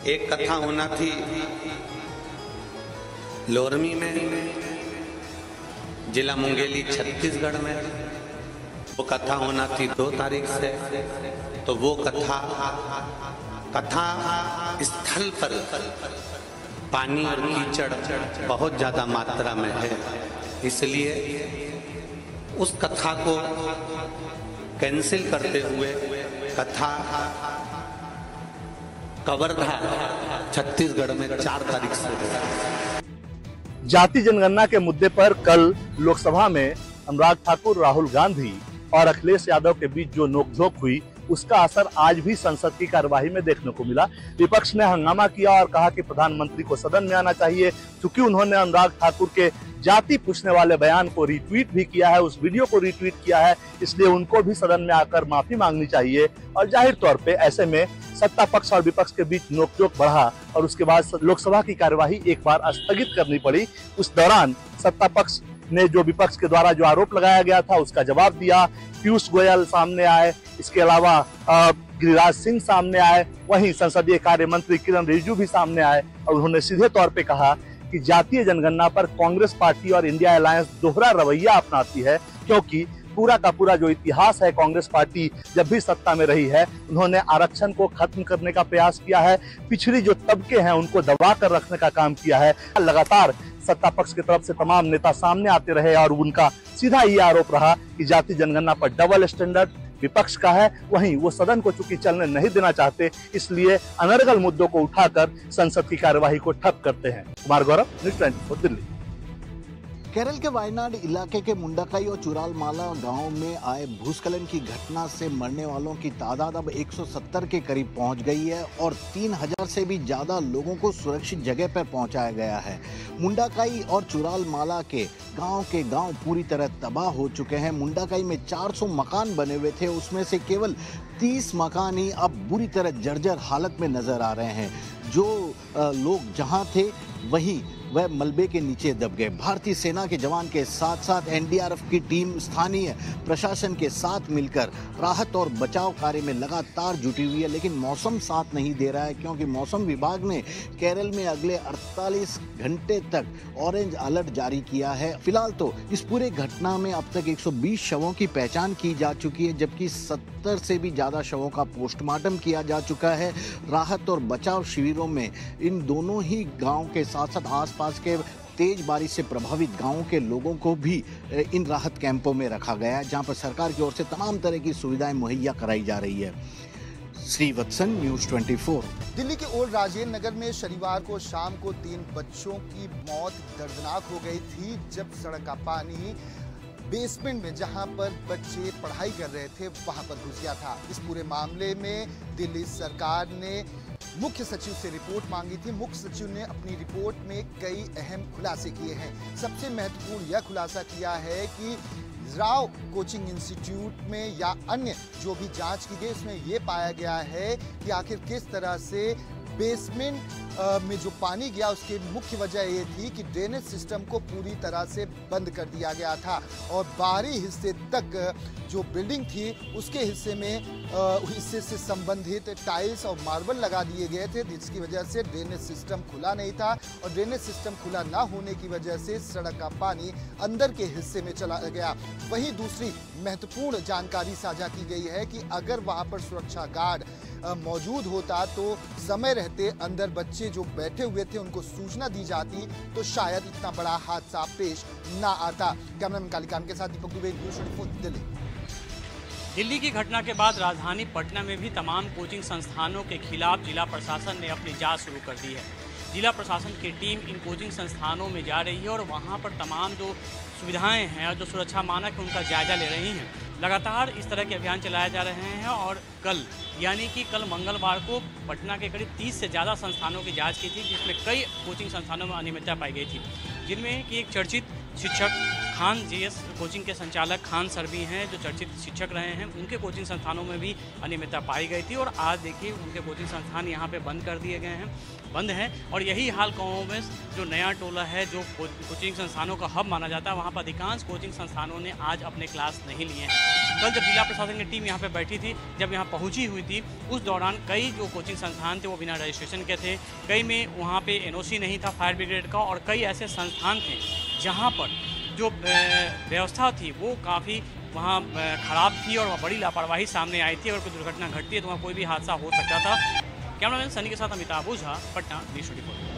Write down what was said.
एक कथा होना थी लोरमी में, जिला मुंगेली छत्तीसगढ़ में। वो कथा होना थी 2 तारीख से। तो वो कथा स्थल पर पानी और कीचड़ बहुत ज्यादा मात्रा में है, इसलिए उस कथा को कैंसिल करते हुए कथा कवर्धा छत्तीसगढ़ में 4 तारीख से है। जाति जनगणना के मुद्दे पर कल लोकसभा में अनुराग ठाकुर, राहुल गांधी और अखिलेश यादव के बीच जो नोकझोंक हुई, उसका असर आज भी संसद की कार्यवाही में देखने को मिला। विपक्ष ने हंगामा किया और कहा कि प्रधानमंत्री को सदन में आना चाहिए। क्योंकि उन्होंने अनुराग ठाकुर के जाति पूछने वाले बयान को रिट्वीट भी किया है, उस वीडियो को रिट्वीट किया है, इसलिए उनको भी सदन में आकर माफी मांगनी चाहिए। और जाहिर तौर पे ऐसे में सत्ता पक्ष और विपक्ष के बीच नोकझोंक बढ़ा और उसके बाद लोकसभा की कार्यवाही एक बार स्थगित करनी पड़ी। उस दौरान सत्ता पक्ष ने जो विपक्ष के द्वारा जो आरोप लगाया गया था उसका जवाब दिया। पीयूष गोयल सामने आए, इसके अलावा गिरिराज सिंह सामने आए, वहीं संसदीय कार्य मंत्री किरण रिजिजू भी सामने आए और उन्होंने सीधे तौर पे कहा कि जातीय जनगणना पर कांग्रेस पार्टी और इंडिया अलायंस दोहरा रवैया अपनाती है, क्योंकि पूरा का पूरा जो इतिहास है, कांग्रेस पार्टी जब भी सत्ता में रही है उन्होंने आरक्षण को खत्म करने का प्रयास किया है, पिछड़ी जो तबके हैं उनको दबा कर रखने का काम किया है। लगातार सत्ता पक्ष की तरफ से तमाम नेता सामने आते रहे और उनका सीधा ये आरोप रहा कि जाति जनगणना पर डबल स्टैंडर्ड विपक्ष का है। वहीं वो सदन को चूंकि चलने नहीं देना चाहते, इसलिए अनर्गल मुद्दों को उठाकर संसद की कार्यवाही को ठप करते हैं। कुमार गौरव, न्यूज़ 24 दिल्ली। केरल के वायनाड इलाके के मुंडाकाई और चुरालमाला गांव में आए भूस्खलन की घटना से मरने वालों की तादाद अब 170 के करीब पहुंच गई है और 3000 से भी ज्यादा लोगों को सुरक्षित जगह पर पहुंचाया गया है। मुंडाकाई और चुरालमाला के गांव पूरी तरह तबाह हो चुके हैं। मुंडाकाई में 400 मकान बने हुए थे, उसमें से केवल 30 मकान ही अब बुरी तरह जर्जर हालत में नजर आ रहे हैं। जो लोग जहां थे वहीं वह मलबे के नीचे दब गए। भारतीय सेना के जवान के साथ साथ एनडीआरएफ की टीम स्थानीय प्रशासन के साथ मिलकर राहत और बचाव कार्य में लगातार जुटी हुई है, लेकिन मौसम साथ नहीं दे रहा है, क्योंकि मौसम विभाग ने केरल में अगले 48 घंटे तक ऑरेंज अलर्ट जारी किया है। फिलहाल तो इस पूरे घटना में अब तक 120 शवों की पहचान की जा चुकी है, जबकि 70 से भी ज्यादा शवों का पोस्टमार्टम किया जा चुका है। राहत और बचाव शिविरों में इन दोनों ही गाँव के साथ साथ आसपास के तेज बारिश से प्रभावित गांवों के लोगों को भी इन राहत कैंपों में रखा गया है, जहां पर सरकार की ओर से तमाम तरह की सुविधाएं मुहैया कराई जा रही है। श्रीवत्सन, न्यूज़ 24। दिल्ली के ओल्ड राजेंद्र नगर में शनिवार को शाम को 3 बच्चों की मौत दर्दनाक हो गई थी, जब सड़क का पानी बेसमेंट में जहां पर बच्चे पढ़ाई कर रहे थे वहां पर घुस गया था। इस पूरे मामले में दिल्ली सरकार ने मुख्य सचिव से रिपोर्ट मांगी थी। मुख्य सचिव ने अपनी रिपोर्ट में कई अहम खुलासे किए हैं। सबसे महत्वपूर्ण यह खुलासा किया है कि राव कोचिंग इंस्टीट्यूट में या अन्य जो भी जांच की गई उसमें यह पाया गया है कि आखिर किस तरह से बेसमेंट में जो पानी गया उसकी मुख्य वजह ये थी कि ड्रेनेज सिस्टम को पूरी तरह से बंद कर दिया गया था और बाहरी हिस्से तक जो बिल्डिंग थी उसके हिस्से से संबंधित टाइल्स और मार्बल लगा दिए गए थे, जिसकी वजह से ड्रेनेज सिस्टम खुला नहीं था और ड्रेनेज सिस्टम खुला ना होने की वजह से सड़क का पानी अंदर के हिस्से में चला गया। वहीं दूसरी महत्वपूर्ण जानकारी साझा की गई है कि अगर वहां पर सुरक्षा गार्ड मौजूद होता तो समय रहते अंदर बच्चे जो बैठे हुए थे उनको सूचना दी जाती तो शायद इतना बड़ा हादसा पेश ना आता। कैमरामैन कालिकान के साथ दीपक दुबे, न्यूज़ 24 दिल्ली। दिल्ली की घटना के बाद राजधानी पटना में भी तमाम कोचिंग संस्थानों के खिलाफ जिला प्रशासन ने अपनी जांच शुरू कर दी है। जिला प्रशासन की टीम इन कोचिंग संस्थानों में जा रही है और वहां पर तमाम जो सुविधाएं हैं और जो सुरक्षा मानक है उनका जायजा ले रही हैं। लगातार इस तरह के अभियान चलाए जा रहे हैं और कल यानी कि कल मंगलवार को पटना के करीब 30 से ज़्यादा संस्थानों की जांच की थी, जिसमें कई कोचिंग संस्थानों में अनियमितता पाई गई थी, जिनमें कि एक चर्चित शिक्षक खान जीएस कोचिंग के संचालक खान सर भी हैं, जो चर्चित शिक्षक रहे हैं। उनके कोचिंग संस्थानों में भी अनियमितता पाई गई थी और आज देखिए उनके कोचिंग संस्थान यहाँ पे बंद कर दिए गए हैं, बंद हैं। और यही हाल गाँव में जो नया टोला है, जो कोचिंग संस्थानों का हब माना जाता है, वहाँ पर अधिकांश कोचिंग संस्थानों ने आज अपने क्लास नहीं लिए हैं। कल जब जिला प्रशासन की टीम यहाँ पे बैठी थी, जब यहाँ पहुँची हुई थी, उस दौरान कई जो कोचिंग संस्थान थे वो बिना रजिस्ट्रेशन के थे, कई में वहाँ पे एनओसी नहीं था फायर ब्रिगेड का, और कई ऐसे संस्थान थे जहाँ पर जो व्यवस्था थी वो काफ़ी वहाँ खराब थी और वहाँ बड़ी लापरवाही सामने आई थी। अगर कोई दुर्घटना घटती है तो वहाँ कोई भी हादसा हो सकता था। कैमरामैन सनी के साथ अमिताभ ओझा, पटना, न्यूज़ 24।